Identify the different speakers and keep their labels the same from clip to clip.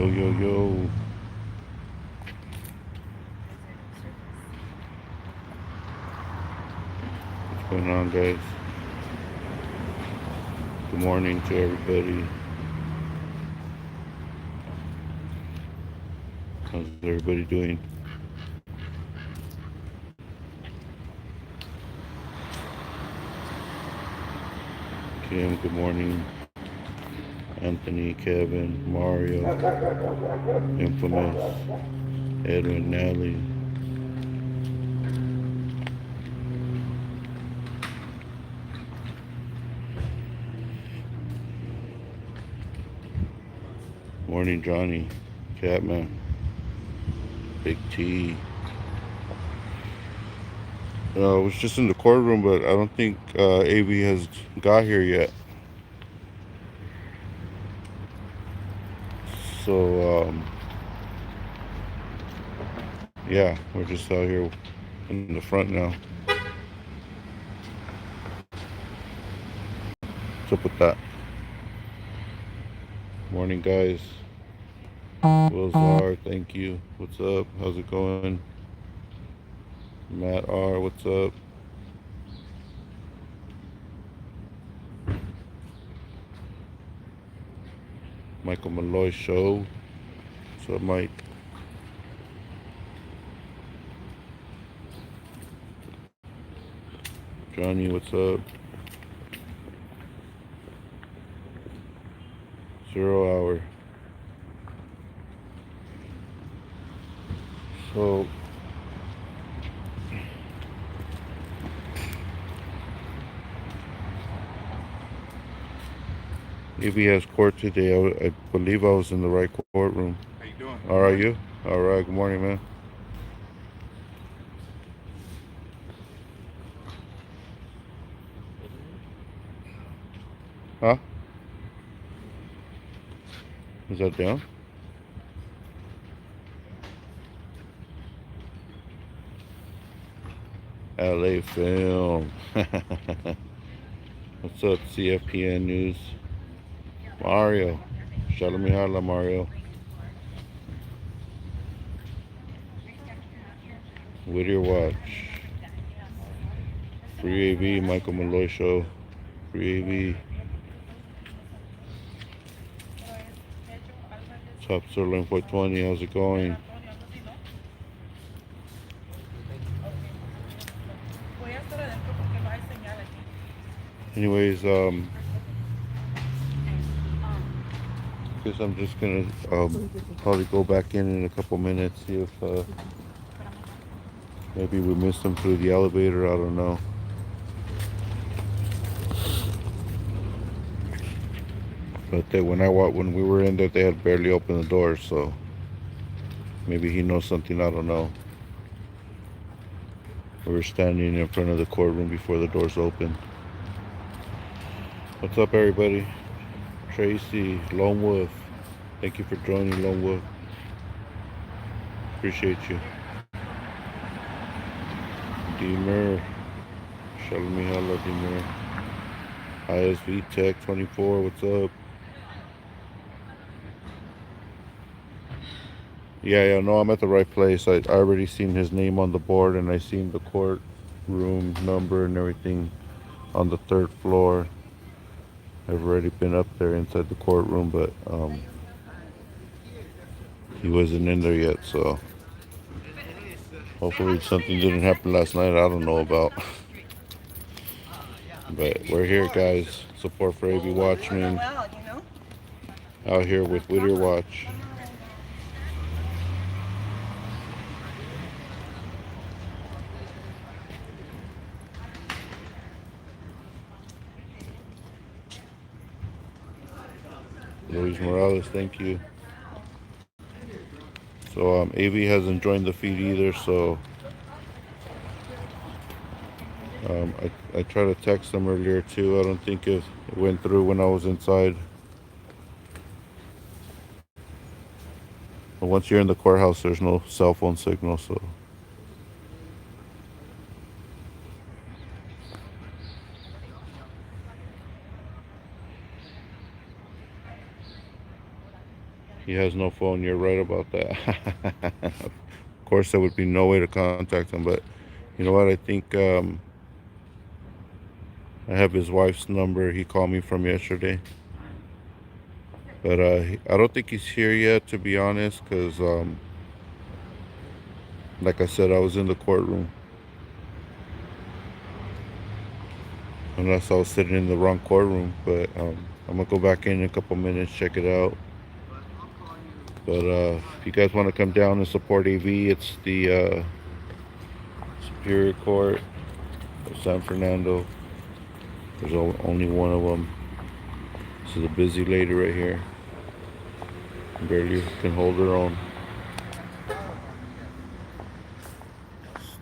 Speaker 1: Yo, yo, yo. What's going on, guys? Good morning to everybody. How's everybody doing? Kim, good morning. Anthony, Kevin, Mario, Infamous, Edwin, Nally. Morning, Johnny, Catman, Big T. I was just in the courtroom, but I don't think AV has got here yet. So, yeah, we're just out here in the front now. What's up with that? Morning, guys. Will R, thank you. What's up? How's it going? Matt R, what's up? Michael Malloy Show. What's up, Mike? Johnny, what's up? 0 hour. So, if he has court today, I believe I was in the right courtroom.
Speaker 2: How you doing?
Speaker 1: How are you? All right. Good morning, man. Huh? Is that down? LA Film. What's up, CFPN News? Mario. Shalom hala, Mario. Whittier Watch. Free AV, Michael Malloy Show. Free AV. Top Sirloin 420, how's it going? Anyways, guess I'm just gonna probably go back in a couple minutes, see if maybe we missed them through the elevator. I don't know. But when we were in there, they had barely opened the door, so maybe he knows something I don't know. We were standing in front of the courtroom before the doors opened. What's up, everybody? Tracy, Lone Wolf. Thank you for joining, Lone Wolf. Appreciate you. Demer. Shalom hala, Demer. ISV Tech 24, what's up? Yeah, no, I'm at the right place. I already seen his name on the board, and I seen the courtroom number and everything on the 3rd floor. I've already been up there inside the courtroom, but he wasn't in there yet, so hopefully something didn't happen last night I don't know about. But we're here, guys. Support for AV Watchmen. Out here with Whittier Watch. Luis Morales, thank you. So AV hasn't joined the feed either, so I tried to text him earlier too. I don't think it went through when I was inside. But once you're in the courthouse, there's no cell phone signal, so. He has no phone. You're right about that. Of course, there would be no way to contact him. But you know what? I think I have his wife's number. He called me from yesterday. But I don't think he's here yet, to be honest, because like I said, I was in the courtroom. Unless I was sitting in the wrong courtroom. But I'm going to go back in a couple minutes, check it out. But if you guys want to come down and support AV, it's the Superior Court of San Fernando. There's only one of them. This is a busy lady right here. Barely can hold her own.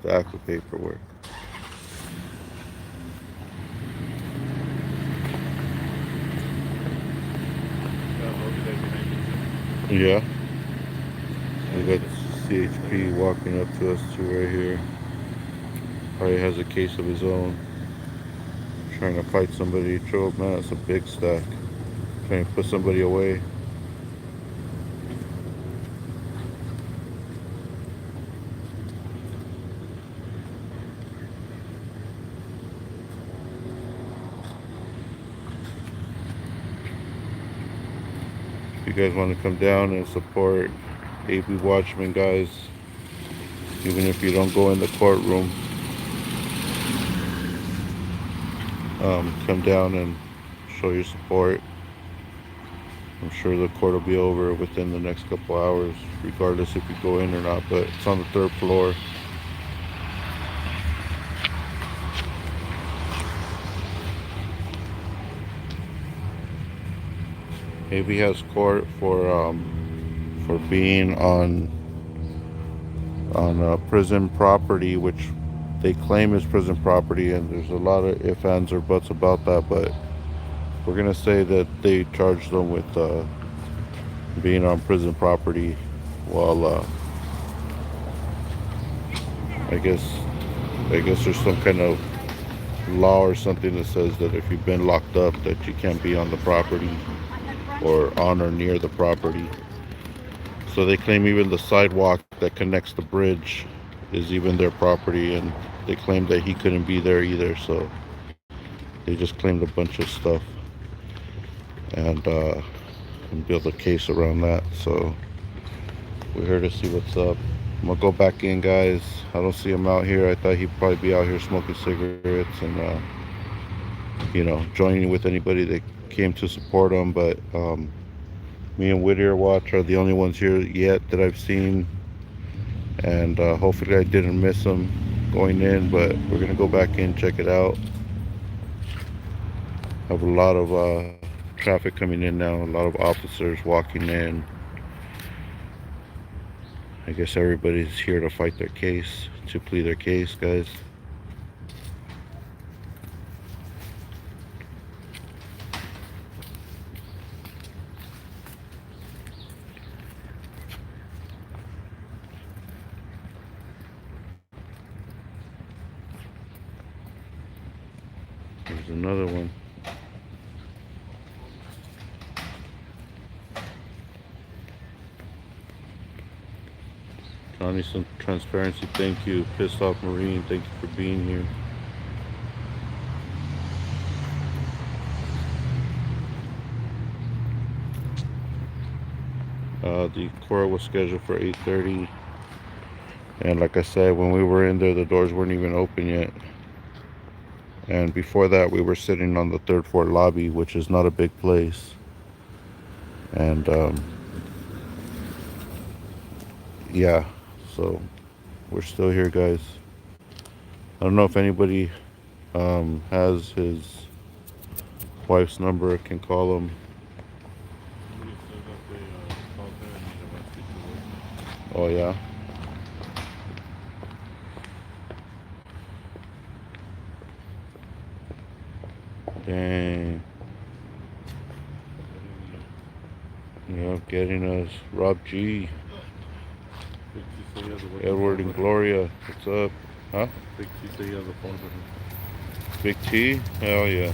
Speaker 1: Stack of paperwork. Yeah. We got CHP walking up to us too right here. Probably has a case of his own. Trying to fight somebody. Man, that's a big stack. Trying to put somebody away. If you guys want to come down and support AV Watchmen, guys, even if you don't go in the courtroom, come down and show your support. I'm sure the court will be over within the next couple hours, regardless if you go in or not, but it's on the 3rd floor. AV has court for being on prison property, which they claim is prison property, and there's a lot of ifs, ands, or buts about that, but we're gonna say that they charged them with being on prison property while I guess there's some kind of law or something that says that if you've been locked up that you can't be on the property or on or near the property. So they claim even the sidewalk that connects the bridge is even their property, and they claim that he couldn't be there either, so they just claimed a bunch of stuff and build a case around that. So we're here to see what's up. I'm gonna go back in, guys. I don't see him out here. I thought he'd probably be out here smoking cigarettes and you know, joining with anybody that came to support him, but me and Whittier Watch are the only ones here yet that I've seen, and hopefully I didn't miss them going in, but we're gonna go back in, check it out. Have a lot of traffic coming in now, a lot of officers walking in. I guess everybody's here to fight their case, to plead their case, guys. There's another one. Johnny, some transparency, thank you. Pissed off Marine, thank you for being here. The court was scheduled for 8:30, and like I said, when we were in there, the doors weren't even open yet. And before that, we were sitting on the 3rd floor lobby, which is not a big place. And yeah, so we're still here, guys. I don't know if anybody has his wife's number, can call him. Oh yeah. Dang. Yeah, getting us. Rob G. Edward and Gloria. What's up? Huh?
Speaker 2: Big T say you have a phone with him.
Speaker 1: Big T? Hell yeah.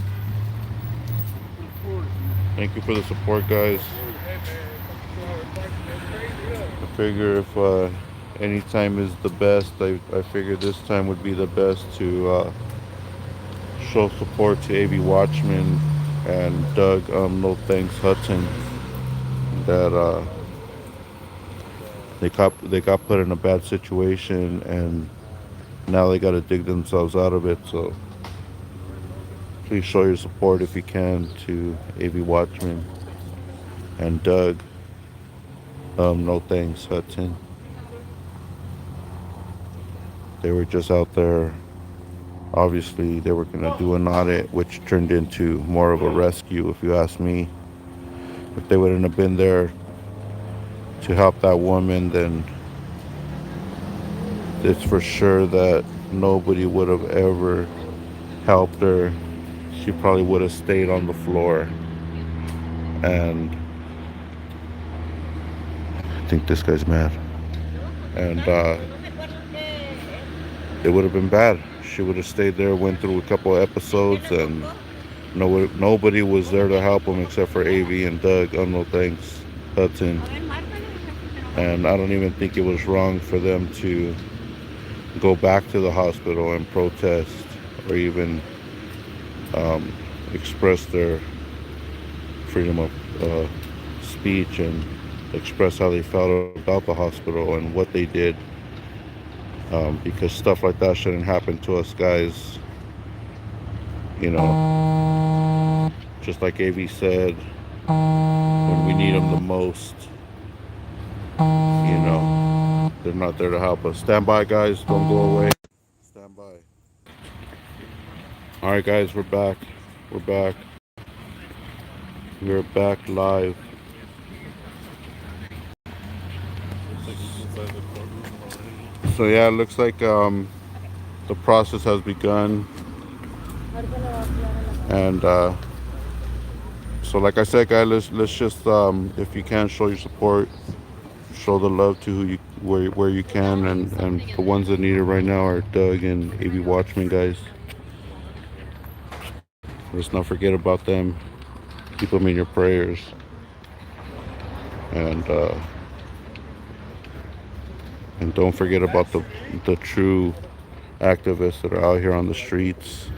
Speaker 1: Thank you for the support, guys.
Speaker 2: Hey, man.
Speaker 1: I figure if any time is the best, I figure this time would be the best to show support to AV Watchmen and Doug No Thanks Hudson that they got put in a bad situation and now they got to dig themselves out of it. So please show your support if you can to AV Watchmen and Doug No Thanks Hudson. They were just out there. Obviously, they were going to do an audit, which turned into more of a rescue, if you ask me. If they wouldn't have been there to help that woman, then it's for sure that nobody would have ever helped her. She probably would have stayed on the floor. And I think this guy's mad. And it would have been bad. She would have stayed there, went through a couple of episodes, and nobody was there to help him except for AV and Doug. No thanks, Hudson. And I don't even think it was wrong for them to go back to the hospital and protest or even express their freedom of speech and express how they felt about the hospital and what they did. Because stuff like that shouldn't happen to us guys. You know, just like AV said, when we need them the most, they're not there to help us. Stand by, guys. Don't go away. Stand by. All right, guys, we're back. We're back. We're back live.
Speaker 2: Looks like he's inside the courtroom already.
Speaker 1: So yeah, it looks like the process has begun, and so like I said, guys, let's just if you can, show your support, show the love to who you where you can, and the ones that need it right now are Doug and AV Watchmen, guys. Let's not forget about them. Keep them in your prayers, and don't forget about the true activists that are out here on the streets,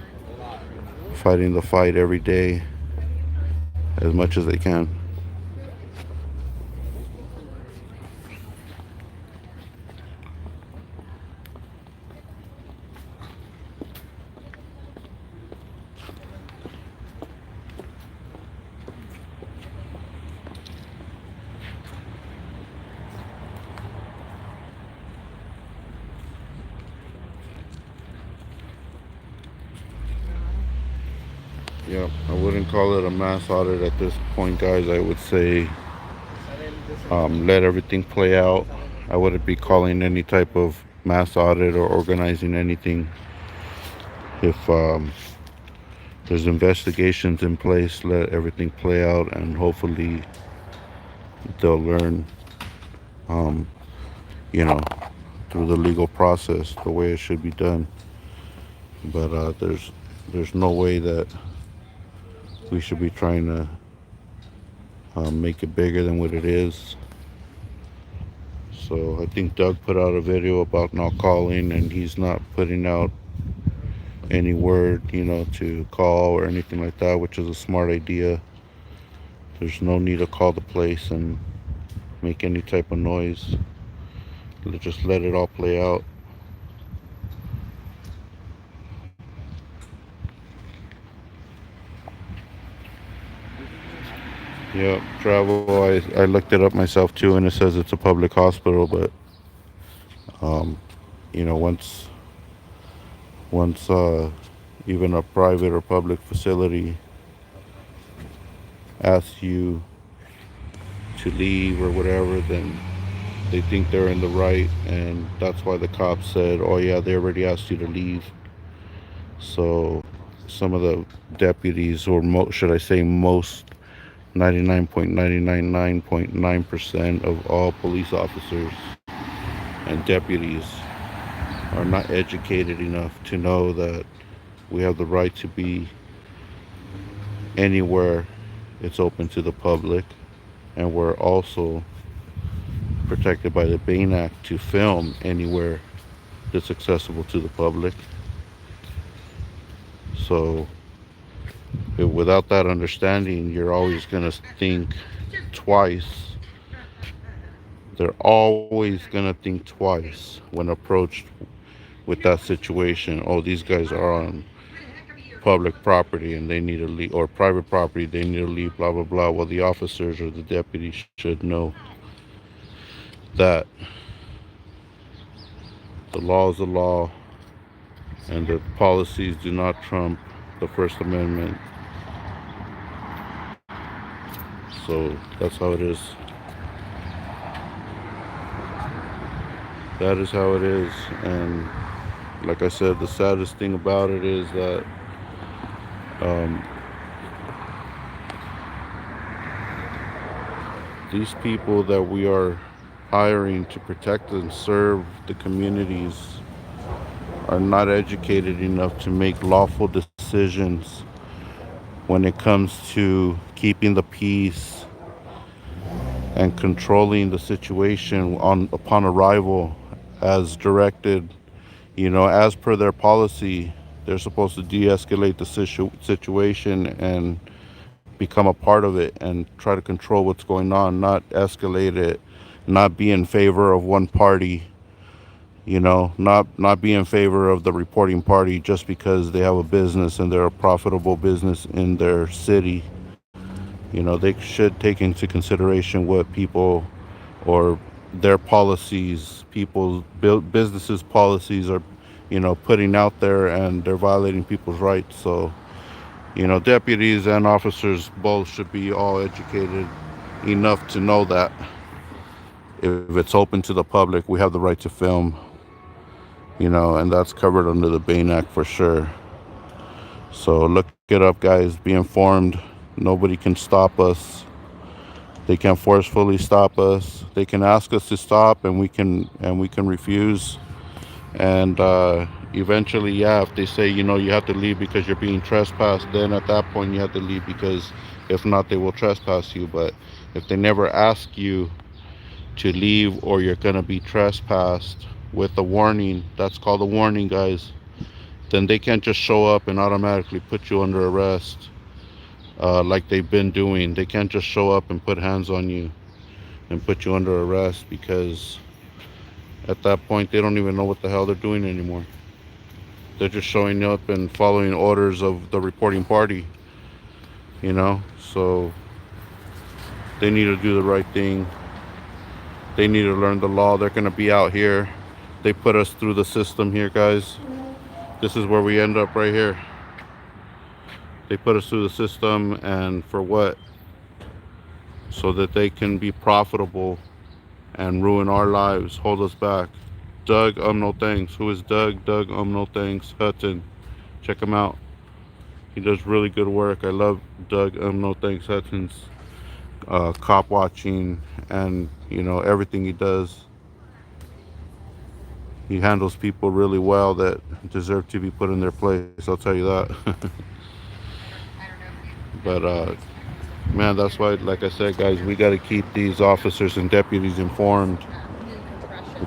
Speaker 1: fighting the fight every day as much as they can. Yep, I wouldn't call it a mass audit at this point, guys. I would say let everything play out. I wouldn't be calling any type of mass audit or organizing anything. If there's investigations in place, let everything play out, and hopefully they'll learn, um, you know, through the legal process the way it should be done. But there's no way that we should be trying to make it bigger than what it is. So I think Doug put out a video about not calling, and he's not putting out any word, to call or anything like that, which is a smart idea. There's no need to call the place and make any type of noise. Just let it all play out. Yep, travel. I looked it up myself too, and it says it's a public hospital. But once even a private or public facility asks you to leave or whatever, then they think they're in the right, and that's why the cops said, "Oh yeah, they already asked you to leave." So some of the deputies, or should I say most, 99.999.9% of all police officers and deputies are not educated enough to know that we have the right to be anywhere it's open to the public, and we're also protected by the Bain Act to film anywhere that's accessible to the public. So without that understanding, you're always going to think twice. They're always going to think twice when approached with that situation. Oh, these guys are on public property and they need to leave, or private property, they need to leave, blah, blah, blah. Well, the officers or the deputies should know that the law is the law and the policies do not trump the First Amendment. So that's how it is. That is how it is. And like I said, the saddest thing about it is that um, these people that we are hiring to protect and serve the communities are not educated enough to make lawful decisions when it comes to keeping the peace and controlling the situation on upon arrival as directed. As per their policy, they're supposed to de-escalate the situation and become a part of it and try to control what's going on, not escalate it, not be in favor of one party, not be in favor of the reporting party just because they have a business and they're a profitable business in their city. They should take into consideration what people or their policies, people's businesses policies are, putting out there, and they're violating people's rights. So, deputies and officers both should be all educated enough to know that if it's open to the public, we have the right to film, and that's covered under the Bain Act for sure. So look it up, guys. Be informed. Nobody can stop us. They can forcefully stop us. They can ask us to stop, and we can refuse. And eventually, yeah, if they say, you have to leave because you're being trespassed, then at that point you have to leave, because if not, they will trespass you. But if they never ask you to leave, or you're gonna be trespassed with a warning, that's called a warning, guys, then they can't just show up and automatically put you under arrest, like they've been doing. They can't just show up and put hands on you and put you under arrest, because at that point they don't even know what the hell they're doing anymore. They're just showing up and following orders of the reporting party, So they need to do the right thing. They need to learn the law. They're going to be out here. They put us through the system here, guys. This is where we end up, right here. They put us through the system, and for what? So that they can be profitable and ruin our lives, hold us back. Doug, no thanks. Who is Doug? Doug, no thanks. Hutton. Check him out. He does really good work. I love Doug, no thanks Hutton's cop watching, and everything he does. He handles people really well that deserve to be put in their place, I'll tell you that. But man, that's why, like I said, guys, we got to keep these officers and deputies informed.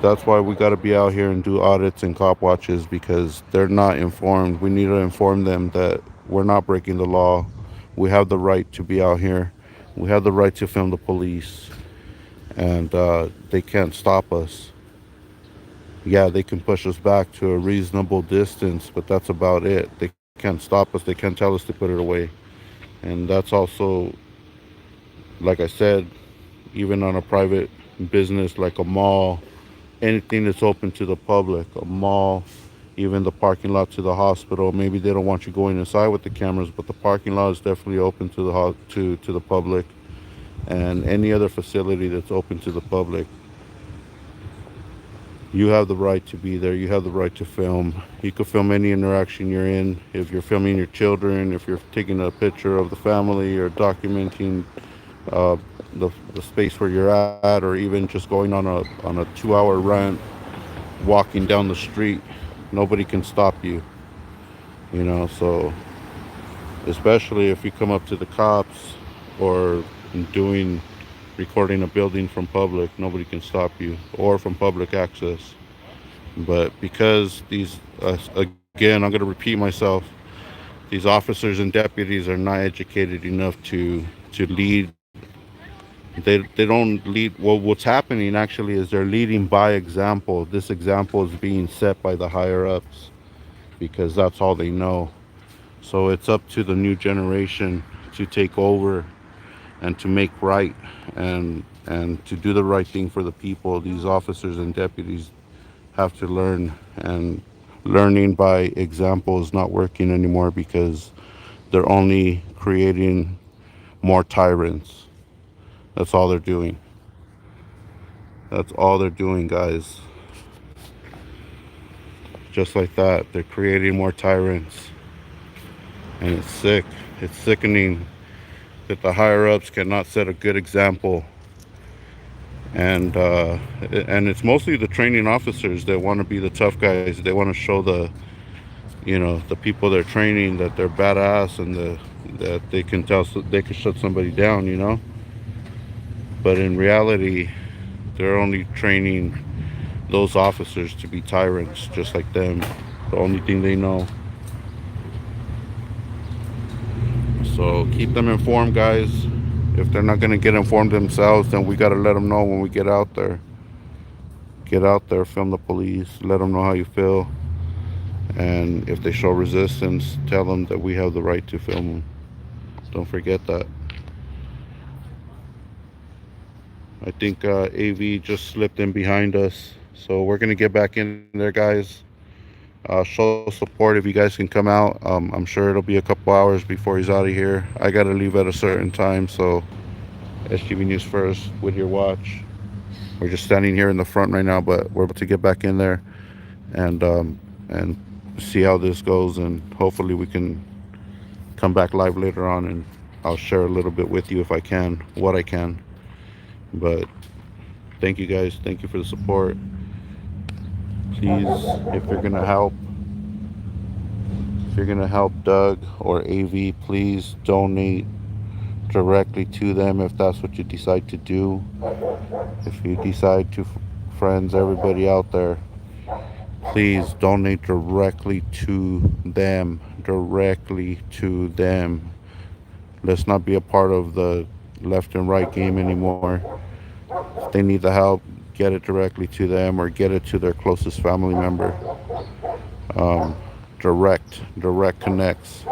Speaker 1: That's why we got to be out here and do audits and cop watches, because they're not informed. We need to inform them that we're not breaking the law. We have the right to be out here. We have the right to film the police, and they can't stop us. Yeah, they can push us back to a reasonable distance, but that's about it. They can't stop us. They can't tell us to put it away. And that's also, like I said, even on a private business like a mall, anything that's open to the public, a mall, even the parking lot to the hospital. Maybe they don't want you going inside with the cameras, but the parking lot is definitely open to the public, and any other facility that's open to the public. You have the right to be there. You have the right to film. You can film any interaction you're in. If you're filming your children, if you're taking a picture of the family, or documenting the space where you're at, or even just going on a 2-hour run, walking down the street, nobody can stop you. So especially if you come up to the cops or doing recording a building from public, nobody can stop you, or from public access. But because these, again, I'm going to repeat myself, these officers and deputies are not educated enough to lead. They don't lead. Well, what's happening actually is they're leading by example. This example is being set by the higher ups because that's all they know. So it's up to the new generation to take over and to make right and to do the right thing for the people. These officers and deputies have to learn, and learning by example is not working anymore because they're only creating more tyrants. That's all they're doing. That's all they're doing, guys. Just like that, they're creating more tyrants, and it's sick. It's sickening that the higher ups cannot set a good example. And it's mostly the training officers that want to be the tough guys. They want to show the people they're training that they're badass and that they can they can shut somebody down. But in reality, they're only training those officers to be tyrants, just like them. The only thing they know. So keep them informed, guys. If they're not going to get informed themselves, then we got to let them know when we get out there. Get out there, film the police, let them know how you feel. And if they show resistance, tell them that we have the right to film them. Don't forget that. I think AV just slipped in behind us. So we're going to get back in there, guys. Show support if you guys can come out. I'm sure it'll be a couple hours before he's out of here. I got to leave at a certain time. So SGV News First with your watch. We're just standing here in the front right now, but we're about to get back in there and see how this goes, and hopefully we can come back live later on, and I'll share a little bit with you if I can, what I can. But thank you guys. Thank you for the support. Please, if you're gonna help Doug or AV, please donate directly to them if that's what you decide to do. If you decide to, friends, everybody out there, please donate directly to them. Directly to them. Let's not be a part of the left and right game anymore. If they need the help, get it directly to them or get it to their closest family member. Um, direct connects.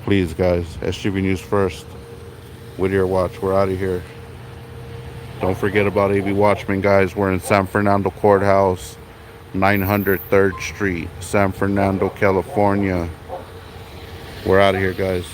Speaker 1: Please, guys. SGV News First. Whittier Watch. We're out of here. Don't forget about AV Watchmen, guys. We're in San Fernando Courthouse, 900 3rd Street, San Fernando, California. We're out of here, guys.